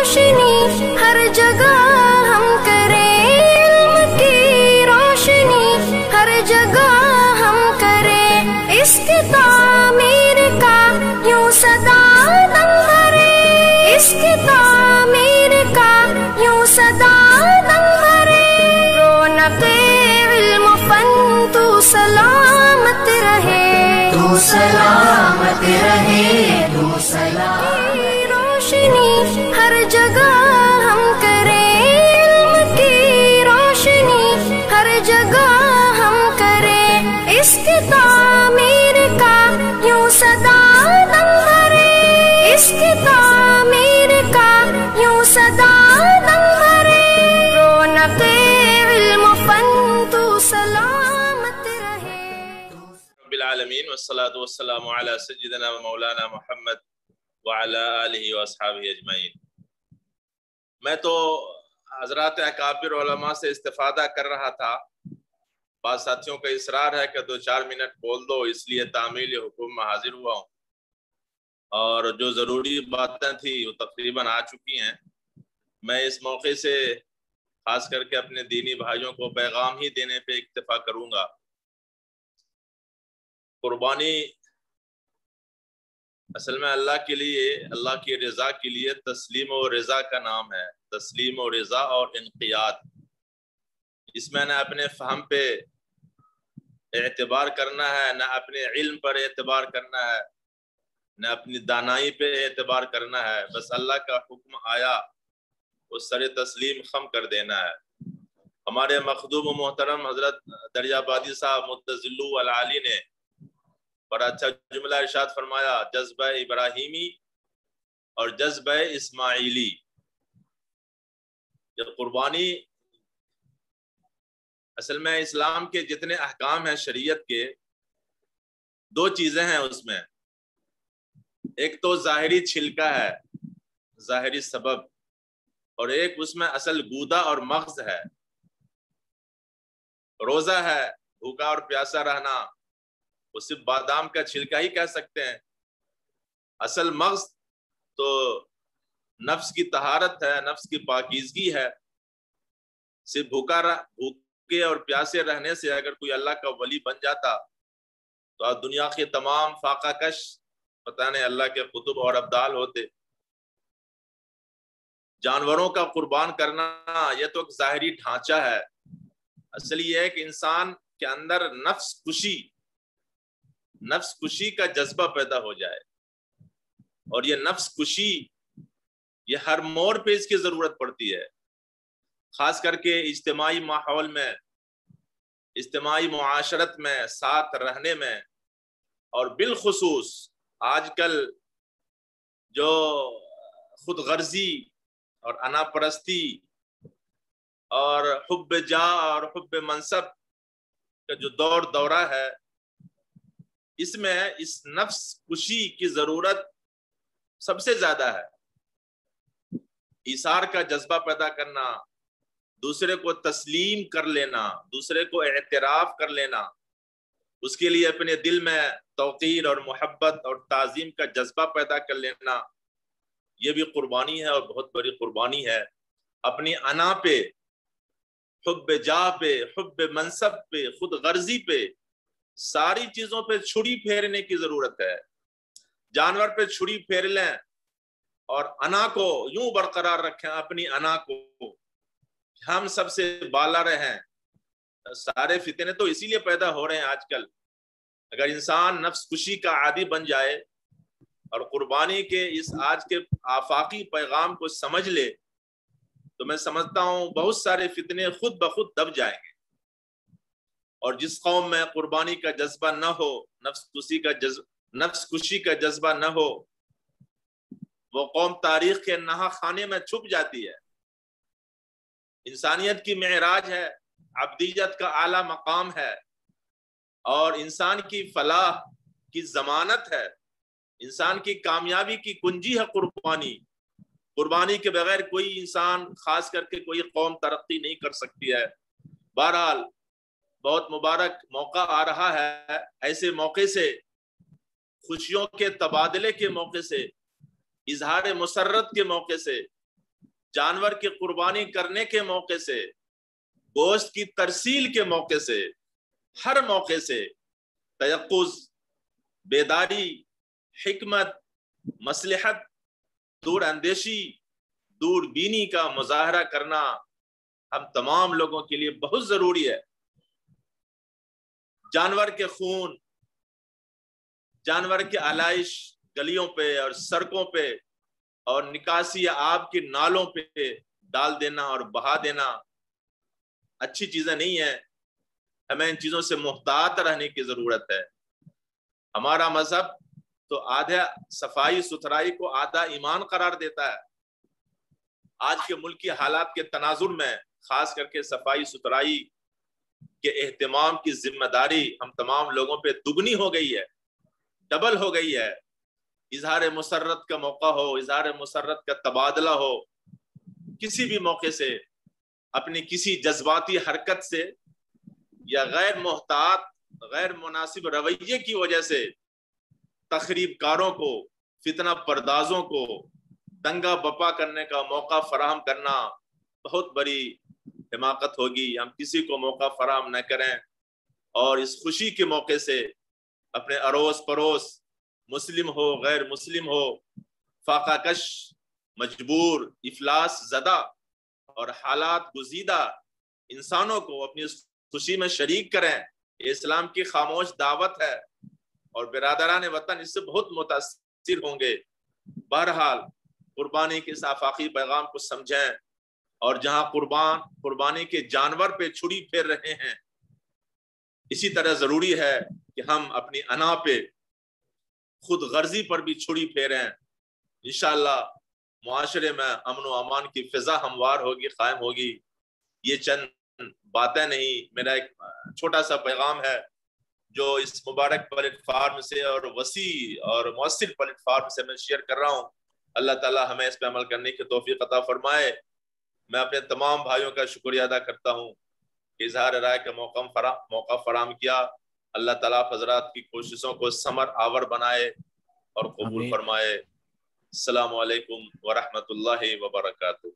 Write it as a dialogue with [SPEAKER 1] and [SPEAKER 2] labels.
[SPEAKER 1] روشنی ہر جگہ ہم کریں، علم کی روشنی ہر جگہ ہم کریں، اس کی تعمیر کا یوں صدا دم بھرے، اس کی تعمیر کا یوں صدا دم بھرے، رونق علم فن تو سلامت رہے، تو سلامت رہے، تو سلامت رہے، روشنی ہر جگہ ہم کریں، علم کی روشنی ہر جگہ ہم کریں، اس کی تعمیر کا یوں صدا دم بھرے، اس کی تعمیر کا یوں صدا دم بھرے، رونق علم فن تو سلامت رہے۔
[SPEAKER 2] رب العالمین والصلاة والسلام علی سیدنا و مولانا محمد وعلی آلہ واصحابہ اجمعین۔ میں تو حضرات اکابر علماء سے استفادہ کر رہا تھا، بعض ساتھیوں کا اصرار ہے کہ 2-4 منٹ بول دو، اس لیے تعمیل حکم میں حاضر ہوا ہوں، اور جو ضروری باتیں تھیں وہ تقریباً آ چکی ہیں۔ میں اس موقع سے خاص کر کے اپنے دینی بھائیوں کو پیغام ہی دینے پہ اکتفا کروں گا۔ قربانی اصل میں اللہ کے لیے، اللہ کی رضا کے لیے تسلیم و رضا کا نام ہے، تسلیم و رضا اور انقیاد۔ اس میں نہ اپنے فہم پہ اعتبار کرنا ہے، نہ اپنے علم پر اعتبار کرنا ہے، نہ اپنی دانائی پہ اعتبار کرنا ہے، بس اللہ کا حکم آیا اس سر تسلیم خم کر دینا ہے۔ ہمارے مخدوم و محترم حضرت دریابادی صاحب متظلو العالی نے بڑا اچھا جملہ ارشاد فرمایا، جذبہ ابراہیمی اور جذبہ اسماعیلی۔ یہ قربانی اصل میں اسلام کے جتنے احکام ہیں شریعت کے، 2 چیزیں ہیں اس میں، ایک تو ظاہری چھلکا ہے، ظاہری سبب، اور ایک اس میں اصل گودا اور مغز ہے۔ روزہ ہے، بھوکا اور پیاسا رہنا، وہ صرف بادام کا چھلکا ہی کہہ سکتے ہیں۔ اصل مغز تو نفس کی طہارت ہے، نفس کی پاکیزگی ہے۔ صرف بھوکے اور پیاسے رہنے سے اگر کوئی اللہ کا ولی بن جاتا تو آج دنیا کے تمام فاقہ کش پتہ نہیں اللہ کے قطب اور ابدال ہوتے۔ جانوروں کا قربان کرنا یہ تو ایک ظاہری ڈھانچہ ہے، اصل یہ ہے کہ انسان کے اندر نفس کشی کا جذبہ پیدا ہو جائے، اور یہ نفس کشی یہ ہر موڑ پہ اس کی ضرورت پڑتی ہے، خاص کر کے اجتماعی ماحول میں، اجتماعی معاشرت میں، ساتھ رہنے میں، اور بالخصوص آج کل جو خود غرضی اور انا پرستی اور حب جاہ اور حب منصب کا جو دورہ ہے، اس میں اس نفس کشی کی ضرورت سب سے زیادہ ہے۔ ایثار کا جذبہ پیدا کرنا، دوسرے کو تسلیم کر لینا، دوسرے کو اعتراف کر لینا، اس کے لیے اپنے دل میں توقیر اور محبت اور تعظیم کا جذبہ پیدا کر لینا، یہ بھی قربانی ہے اور بہت بڑی قربانی ہے۔ اپنی انا پہ، حب جاہ پہ، حب منصب پہ، خود غرضی پہ، ساری چیزوں پہ چھری پھیرنے کی ضرورت ہے۔ جانور پہ چھری پھیر لیں اور انا کو یوں برقرار رکھیں، اپنی انا کو ہم سب سے بالا رہیں۔ سارے فتنے تو اسی لیے پیدا ہو رہے ہیں آج کل۔ اگر انسان نفس کشی کا عادی بن جائے اور قربانی کے اس آج کے آفاقی پیغام کو سمجھ لے تو میں سمجھتا ہوں بہت سارے فتنے خود بخود دب جائیں گے۔ اور جس قوم میں قربانی کا جذبہ نہ ہو، نفس کشی کا جذبہ نہ ہو، وہ قوم تاریخ کے نہا خانے میں چھپ جاتی ہے۔ انسانیت کی معراج ہے، عبدیت کا اعلیٰ مقام ہے، اور انسان کی فلاح کی ضمانت ہے، انسان کی کامیابی کی کنجی ہے قربانی۔ قربانی کے بغیر کوئی انسان، خاص کر کے کوئی قوم ترقی نہیں کر سکتی ہے۔ بہرحال بہت مبارک موقع آ رہا ہے، ایسے موقع سے، خوشیوں کے تبادلے کے موقع سے، اظہار مسرت کے موقع سے جانور کی قربانی کرنے کے موقع سے، گوشت کی ترسیل کے موقع سے، ہر موقع سے تیقظ، بیداری، حکمت، مصلحت، دور اندیشی، دور بینی کا مظاہرہ کرنا ہم تمام لوگوں کے لیے بہت ضروری ہے۔ جانور کے خون، جانور کی آلائش گلیوں پہ اور سڑکوں پہ اور نکاسی آب کے نالوں پہ ڈال دینا اور بہا دینا اچھی چیزیں نہیں ہیں۔ ہمیں ان چیزوں سے محتاط رہنے کی ضرورت ہے۔ ہمارا مذہب تو آدھا صفائی ستھرائی کو آدھا ایمان قرار دیتا ہے۔ آج کے ملک کی حالات کے تناظر میں خاص کر کے صفائی ستھرائی کے اہتمام کی ذمہ داری ہم تمام لوگوں پہ دگنی ہو گئی ہے، ڈبل ہو گئی ہے۔ اظہار مسرت کا موقع ہو، اظہار مسرت کا تبادلہ ہو، کسی بھی موقع سے اپنی کسی جذباتی حرکت سے یا غیر محتاط، غیر مناسب رویے کی وجہ سے تخریب کاروں کو، فتنہ پردازوں کو دنگا بپا کرنے کا موقع فراہم کرنا بہت بڑی حماقت ہوگی۔ ہم کسی کو موقع فراہم نہ کریں اور اس خوشی کے موقع سے اپنے اڑوس پڑوس، مسلم ہو غیر مسلم ہو، فاقہ کش، مجبور، افلاس زدہ اور حالات گزیدہ انسانوں کو اپنی اس خوشی میں شریک کریں۔ یہ اسلام کی خاموش دعوت ہے اور برادران وطن اس سے بہت متاثر ہوں گے۔ بہرحال قربانی کے اس آفاقی پیغام کو سمجھیں، اور جہاں قربانی کے جانور پہ چھری پھیر رہے ہیں، اسی طرح ضروری ہے کہ ہم اپنی انا پہ، خود غرضی پر بھی چھری پھیریں۔ انشاءاللہ معاشرے میں امن و امان کی فضا ہموار ہوگی، قائم ہوگی۔ یہ چند باتیں نہیں، میرا ایک چھوٹا سا پیغام ہے جو اس مبارک پلیٹ فارم سے اور وسیع اور مؤثر پلیٹ فارم سے میں شیئر کر رہا ہوں۔ اللہ تعالی ہمیں اس پہ عمل کرنے کی توفیق عطا فرمائے۔ میں اپنے تمام بھائیوں کا شکریہ ادا کرتا ہوں کہ اظہار رائے کا موقع فراہم کیا۔ اللہ تعالیٰ حضرات کی کوششوں کو ثمر آور بنائے اور قبول فرمائے۔ السلام علیکم ورحمۃ اللہ وبرکاتہ۔